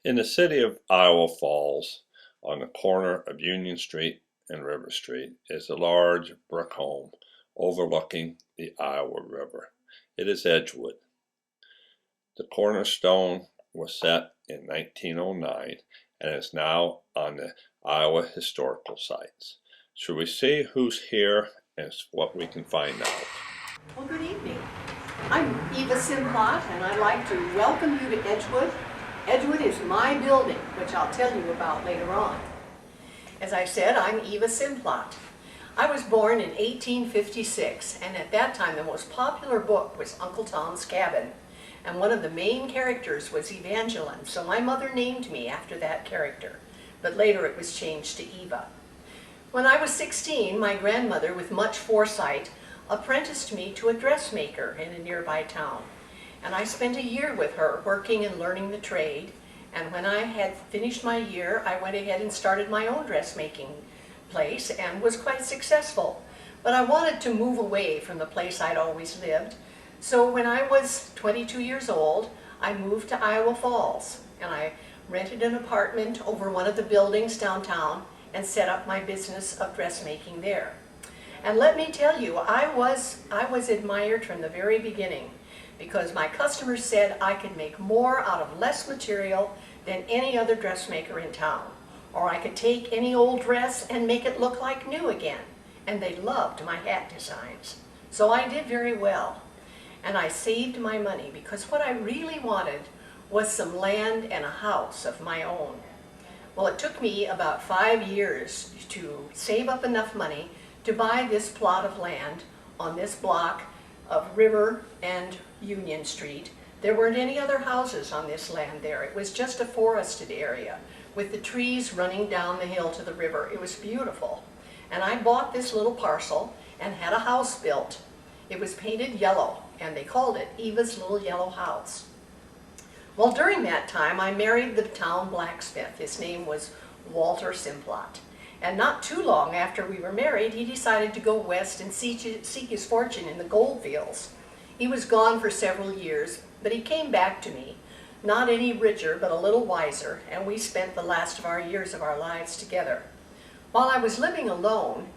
In the city of Iowa Falls, on the corner of Union Street and River Street, is a large brick home overlooking the Iowa River. It is Edgewood. The cornerstone was set in 1909 and is now on the Iowa Historical Sites. Should we see who's here and what we can find out? Well, good evening. I'm Eva Simplot, and I'd like to welcome you to Edgewood. Edgewood is my building, which I'll tell you about later on. As I said, I'm Eva Simplot. I was born in 1856, and at that time the most popular book was Uncle Tom's Cabin, and one of the main characters was Evangeline, so my mother named me after that character, but later it was changed to Eva. When I was 16, my grandmother, with much foresight, apprenticed me to a dressmaker in a nearby town. And I spent a year with her working and learning the trade. And when I had finished my year, I went ahead and started my own dressmaking place and was quite successful. But I wanted to move away from the place I'd always lived. So when I was 22 years old, I moved to Iowa Falls. And I rented an apartment over one of the buildings downtown and set up my business of dressmaking there. And let me tell you, I was admired from the very beginning, because my customers said I could make more out of less material than any other dressmaker in town. Or I could take any old dress and make it look like new again. And they loved my hat designs. So I did very well. And I saved my money, because what I really wanted was some land and a house of my own. Well, it took me about 5 years to save up enough money to buy this plot of land on this block of River and Union Street. There weren't any other houses on this land there. It was just a forested area with the trees running down the hill to the river. It was beautiful. And I bought this little parcel and had a house built. It was painted yellow, and they called it Eva's Little Yellow House. Well, during that time, I married the town blacksmith. His name was Walter Simplot. And not too long after we were married, he decided to go west and seek his fortune in the gold fields. He was gone for several years, but he came back to me, not any richer, but a little wiser, and we spent the last of our years of our lives together. While I was living alone,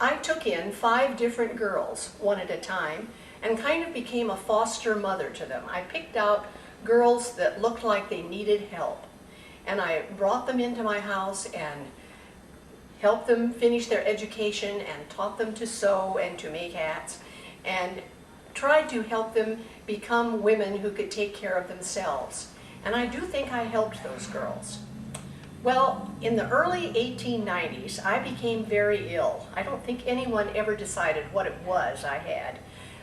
I took in 5 different girls, one at a time, and kind of became a foster mother to them. I picked out girls that looked like they needed help, and I brought them into my house and helped them finish their education and taught them to sew and to make hats, and tried to help them become women who could take care of themselves. And I do think I helped those girls. Well, in the early 1890s, I became very ill. I don't think anyone ever decided what it was I had,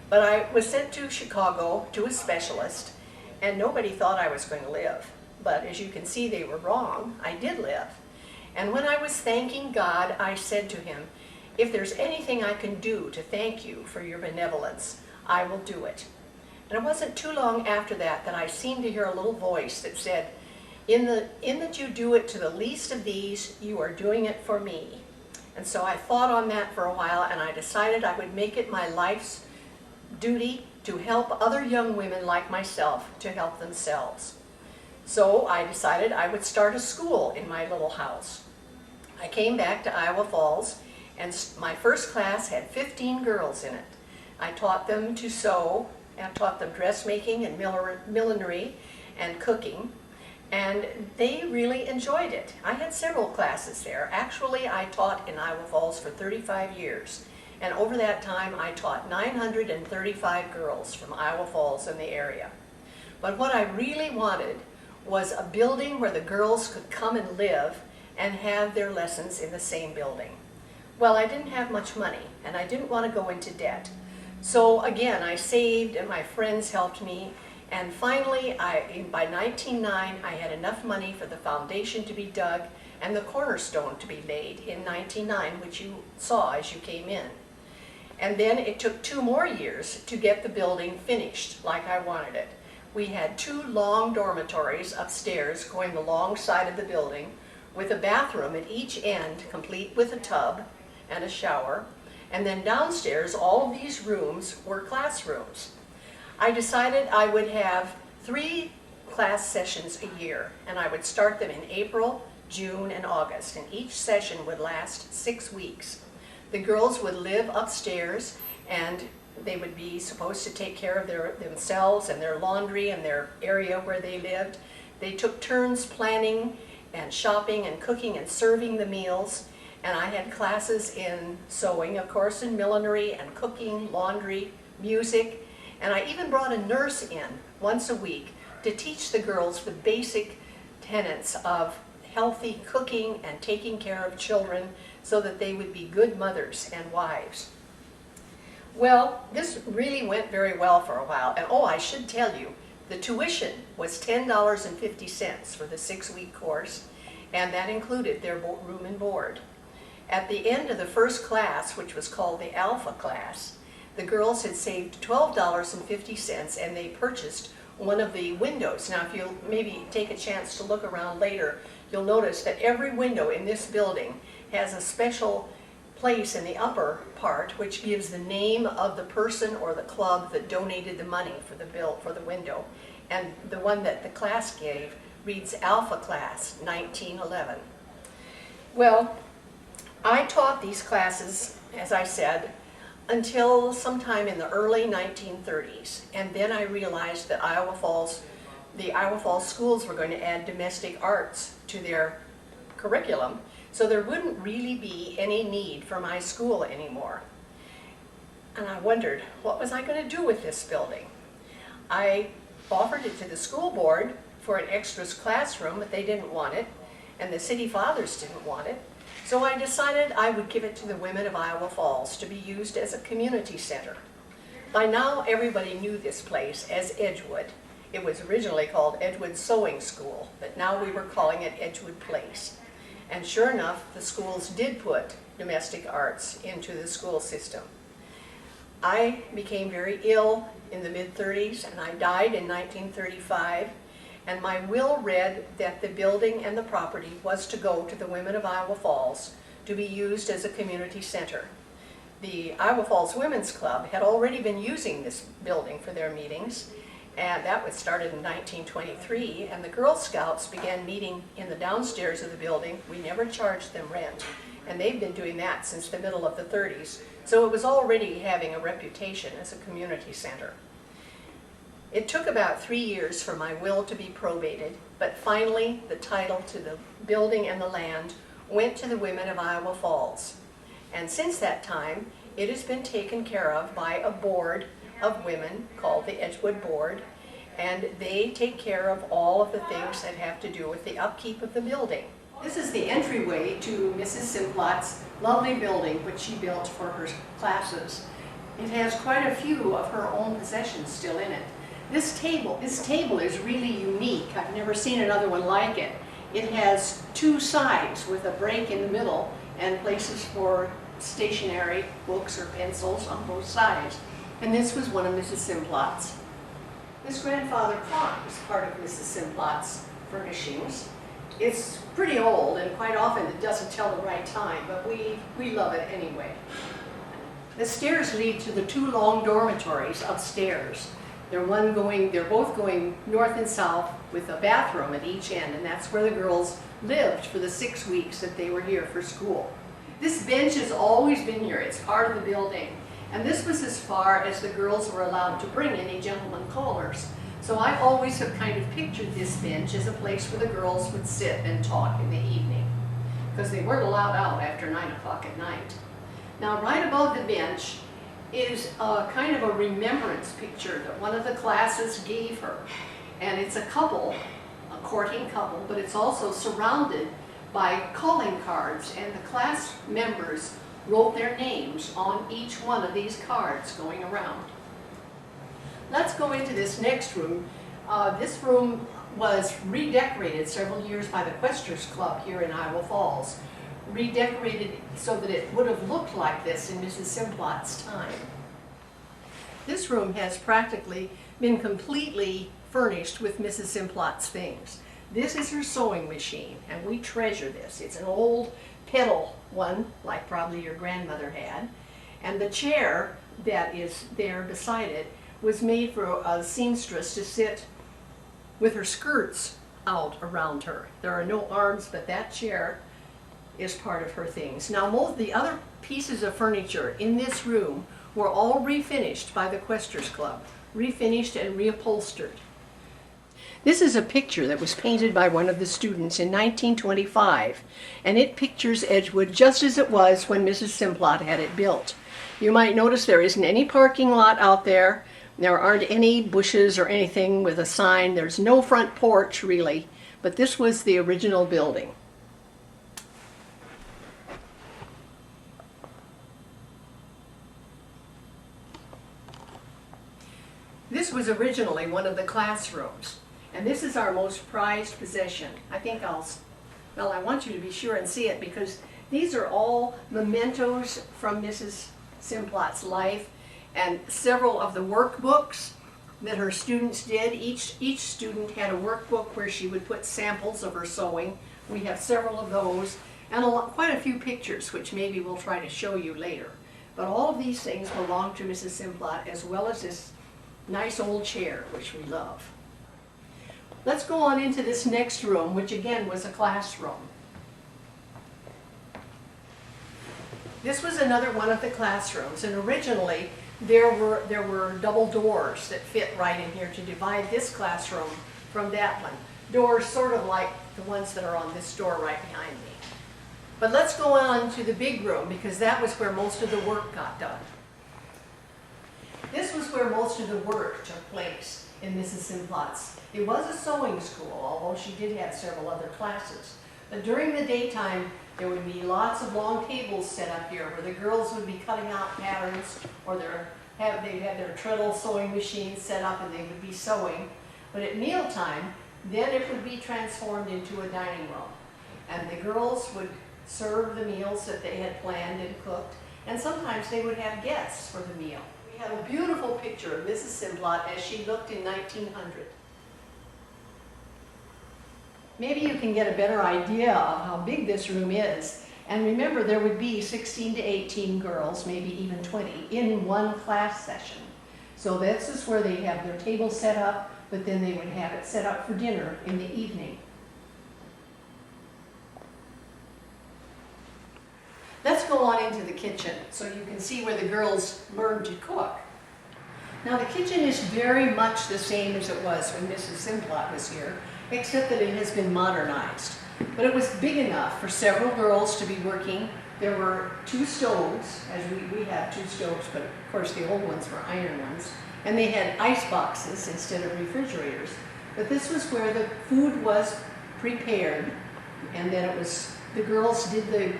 but I was sent to Chicago to a specialist, and nobody thought I was going to live. But as you can see, they were wrong. I did live. And when I was thanking God, I said to him, if there's anything I can do to thank you for your benevolence, I will do it. And it wasn't too long after that that I seemed to hear a little voice that said, in that you do it to the least of these, you are doing it for me. And so I thought on that for a while, and I decided I would make it my life's duty to help other young women like myself to help themselves. So I decided I would start a school in my little house. I came back to Iowa Falls, and my first class had 15 girls in it. I taught them to sew, and taught them dressmaking and millinery and cooking, and they really enjoyed it. I had several classes there. Actually, I taught in Iowa Falls for 35 years, and over that time I taught 935 girls from Iowa Falls and the area. But what I really wanted was a building where the girls could come and live and have their lessons in the same building. Well, I didn't have much money, and I didn't want to go into debt. So again, I saved, and my friends helped me, and finally, by 1909, I had enough money for the foundation to be dug and the cornerstone to be laid in 1909, which you saw as you came in. And then it took 2 more years to get the building finished like I wanted it. We had 2 long dormitories upstairs going the long side of the building, with a bathroom at each end, complete with a tub and a shower. And then downstairs, all of these rooms were classrooms. I decided I would have 3 class sessions a year, and I would start them in April, June, and August, and each session would last 6 weeks. The girls would live upstairs, and they would be supposed to take care of themselves and their laundry and their area where they lived. They took turns planning and shopping and cooking and serving the meals, and I had classes in sewing, of course, and millinery and cooking, laundry, music, and I even brought a nurse in once a week to teach the girls the basic tenets of healthy cooking and taking care of children so that they would be good mothers and wives. Well, this really went very well for a while, and oh, I should tell you, the tuition was $10.50 for the 6-week course, and that included their room and board. At the end of the first class, which was called the Alpha class, the girls had saved $12.50 and they purchased one of the windows. Now, if you'll maybe take a chance to look around later, you'll notice that every window in this building has a special place in the upper part which gives the name of the person or the club that donated the money for the window. And the one that the class gave reads Alpha Class 1911. Well, I taught these classes, as I said, until sometime in the early 1930s, and then I realized that the Iowa Falls schools were going to add domestic arts to their curriculum, so there wouldn't really be any need for my school anymore. And I wondered, what was I going to do with this building? I offered it to the school board for an extras classroom, but they didn't want it, and the city fathers didn't want it. So I decided I would give it to the women of Iowa Falls to be used as a community center. By now, everybody knew this place as Edgewood. It was originally called Edgewood Sewing School, but now we were calling it Edgewood Place. And sure enough, the schools did put domestic arts into the school system. I became very ill in the mid-30s, and I died in 1935. And my will read that the building and the property was to go to the women of Iowa Falls to be used as a community center. The Iowa Falls Women's Club had already been using this building for their meetings, and that was started in 1923, and the Girl Scouts began meeting in the downstairs of the building. We never charged them rent, and they've been doing that since the middle of the 30s, so it was already having a reputation as a community center. It took about 3 years for my will to be probated, but finally the title to the building and the land went to the women of Iowa Falls. And since that time, it has been taken care of by a board of women called the Edgewood Board, and they take care of all of the things that have to do with the upkeep of the building. This is the entryway to Mrs. Simplot's lovely building, which she built for her classes. It has quite a few of her own possessions still in it. This table is really unique. I've never seen another one like it. It has 2 sides with a break in the middle and places for stationery, books or pencils on both sides. And this was one of Mrs. Simplot's. This grandfather clock is part of Mrs. Simplot's furnishings. It's pretty old, and quite often it doesn't tell the right time, but we love it anyway. The stairs lead to the 2 long dormitories upstairs. They're both going north and south with a bathroom at each end, and that's where the girls lived for the 6 weeks that they were here for school. This bench has always been here. It's part of the building. And this was as far as the girls were allowed to bring any gentlemen callers. So I always have kind of pictured this bench as a place where the girls would sit and talk in the evening, because they weren't allowed out after 9 o'clock at night. Now, right above the bench is a kind of a remembrance picture that one of the classes gave her. And it's a couple, a courting couple, but it's also surrounded by calling cards, and the class members wrote their names on each one of these cards going around. Let's go into this next room. This room was redecorated several years by the Questers Club here in Iowa Falls. Redecorated so that it would have looked like this in Mrs. Simplot's time. This room has practically been completely furnished with Mrs. Simplot's things. This is her sewing machine, and we treasure this. It's an old pedal one, like probably your grandmother had, and the chair that is there beside it was made for a seamstress to sit with her skirts out around her. There are no arms, but that chair is part of her things. Now, most of the other pieces of furniture in this room were all refinished by the Questers Club, refinished and reupholstered. This is a picture that was painted by one of the students in 1925, and it pictures Edgewood just as it was when Mrs. Simplot had it built. You might notice there isn't any parking lot out there. There aren't any bushes or anything with a sign. There's no front porch, really, but this was the original building. This was originally one of the classrooms, and this is our most prized possession. I want you to be sure and see it, because these are all mementos from Mrs. Simplot's life, and several of the workbooks that her students did. Each student had a workbook where she would put samples of her sewing. We have several of those, and quite a few pictures, which maybe we'll try to show you later. But all of these things belong to Mrs. Simplot, as well as this nice old chair, which we love. Let's go on into this next room, which again was a classroom. This was another one of the classrooms, and originally there were double doors that fit right in here to divide this classroom from that one. Doors sort of like the ones that are on this door right behind me. But let's go on to the big room, because that was where most of the work got done. This was where most of the work took place in Mrs. Simplot's. It was a sewing school, although she did have several other classes. But during the daytime, there would be lots of long tables set up here where the girls would be cutting out patterns, or they'd have their treadle sewing machines set up and they would be sewing. But at mealtime, then it would be transformed into a dining room. And the girls would serve the meals that they had planned and cooked, and sometimes they would have guests for the meal. We have a beautiful picture of Mrs. Simplot as she looked in 1900. Maybe you can get a better idea of how big this room is. And remember, there would be 16 to 18 girls, maybe even 20, in one class session. So this is where they have their table set up, but then they would have it set up for dinner in the evening. Let's go on into the kitchen so you can see where the girls learned to cook. Now, the kitchen is very much the same as it was when Mrs. Simplot was here, except that it has been modernized. But it was big enough for several girls to be working. There were 2 stoves, as we have 2 stoves, but of course the old ones were iron ones. And they had ice boxes instead of refrigerators. But this was where the food was prepared, and then the girls did the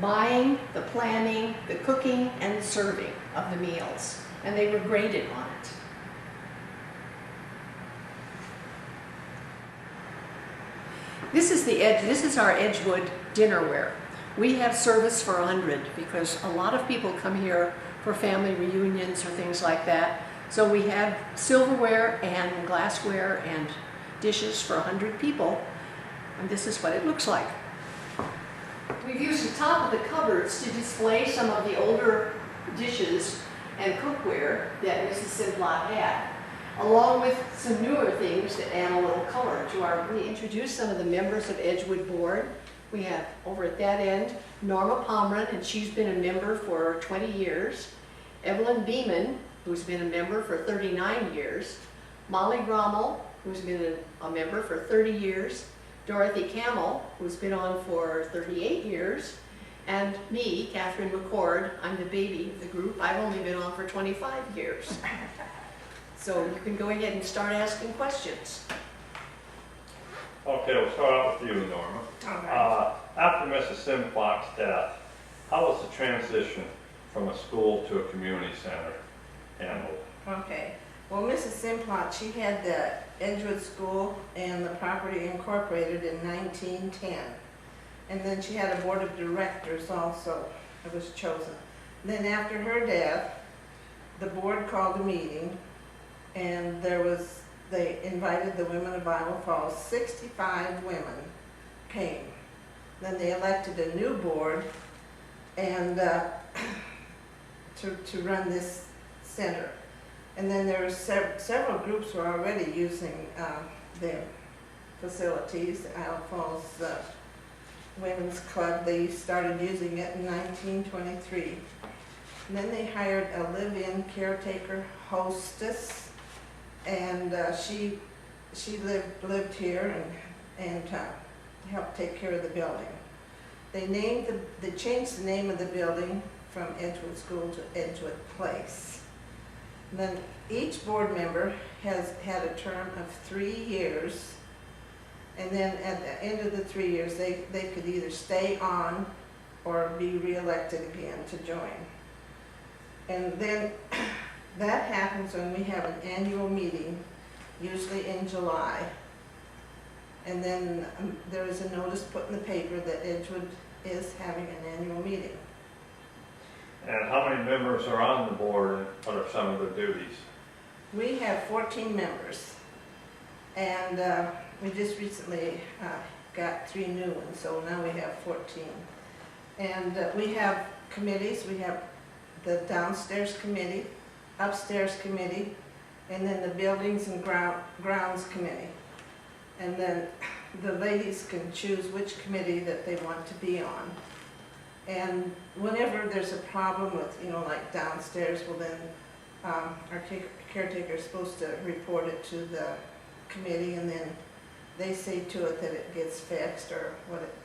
buying, the planning, the cooking, and the serving of the meals. And they were graded on it. This is our Edgewood Dinnerware. We have service for 100 because a lot of people come here for family reunions or things like that. So we have silverware and glassware and dishes for 100 people. And this is what it looks like. We've used the top of the cupboards to display some of the older dishes and cookware that Mrs. Simplot had, along with some newer things that add a little color to our. We introduced some of the members of Edgewood Board. We have over at that end Norma Pomeran, and she's been a member for 20 years. Evelyn Beeman, who's been a member for 39 years. Molly Rommel, who's been a member for 30 years. Dorothy Camel, who's been on for 38 years. And me, Catherine McCord, I'm the baby of the group. I've only been on for 25 years. So you can go ahead and start asking questions. Okay, we'll start out with you, Norma. All After Mrs. Simplot's death, how was the transition from a school to a community center handled? Okay. Well, Mrs. Simplot, she had the Edgewood School and the property incorporated in 1910. And then she had a board of directors also that was chosen. Then after her death, the board called a meeting, and they invited the women of Iowa Falls. 65 women came. Then they elected a new board and to run this center. And then there were several groups were already using their facilities. Isle Falls Women's Club, they started using it in 1923. And then they hired a live-in caretaker hostess, and she lived here and helped take care of the building. They changed the name of the building from Edgewood School to Edgewood Place. And then each board member has had a term of 3 years, and then at the end of the 3 years, they could either stay on or be reelected again to join. And then that happens when we have an annual meeting, usually in July. And then there is a notice put in the paper that Edgewood is having an annual meeting. And how many members are on the board and what are some of their duties? We have 14 members, and we just recently got 3 new ones, so now we have 14. And we have committees. We have the downstairs committee, upstairs committee, and then the buildings and grounds committee. And then the ladies can choose which committee that they want to be on. And whenever there's a problem with, like downstairs, well then our caretaker is supposed to report it to the committee, and then they say to it that it gets fixed or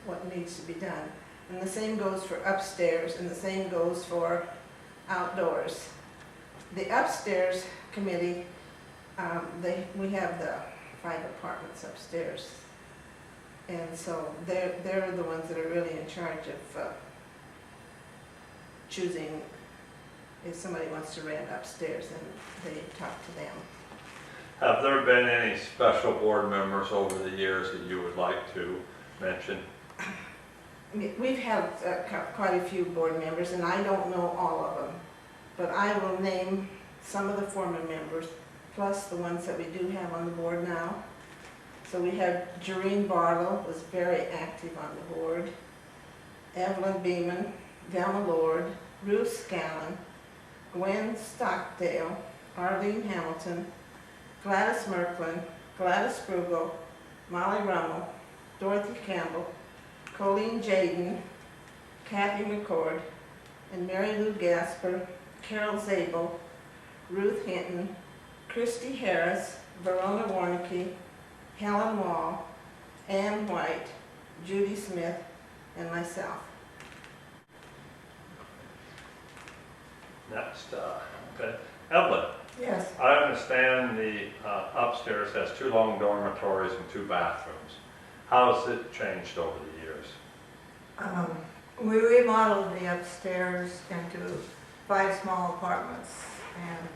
what needs to be done. And the same goes for upstairs, and the same goes for outdoors. The upstairs committee, we have the 5 apartments upstairs, and so they're the ones that are really in charge of choosing if somebody wants to rent upstairs, and they talk to them. Have there been any special board members over the years that you would like to mention? We've had quite a few board members, and I don't know all of them, but I will name some of the former members, plus the ones that we do have on the board now. So we have Jareen Barlow, was very active on the board, Evelyn Beeman, Velma Lord, Ruth Scallon, Gwen Stockdale, Arlene Hamilton, Gladys Merklin, Gladys Brugel, Molly Rummel, Dorothy Campbell, Colleen Jaden, Catherine McCord, and Mary Lou Gasper, Carol Zabel, Ruth Hinton, Christy Harris, Verona Warnicki, Helen Wall, Ann White, Judy Smith, and myself. Next, okay. Evelyn, Yes, I understand the upstairs has 2 long dormitories and 2 bathrooms. How has it changed over the years? we remodeled the upstairs into 5 small apartments, and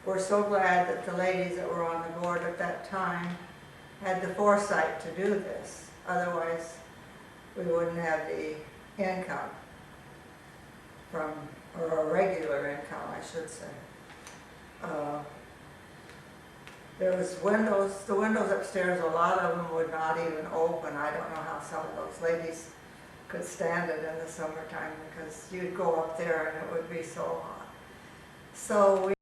we're so glad that the ladies that were on the board at that time had the foresight to do this. Otherwise, we wouldn't have the income or a regular income, I should say. There was the windows upstairs, a lot of them would not even open. I don't know how some of those ladies could stand it in the summertime, because you'd go up there and it would be so hot. So we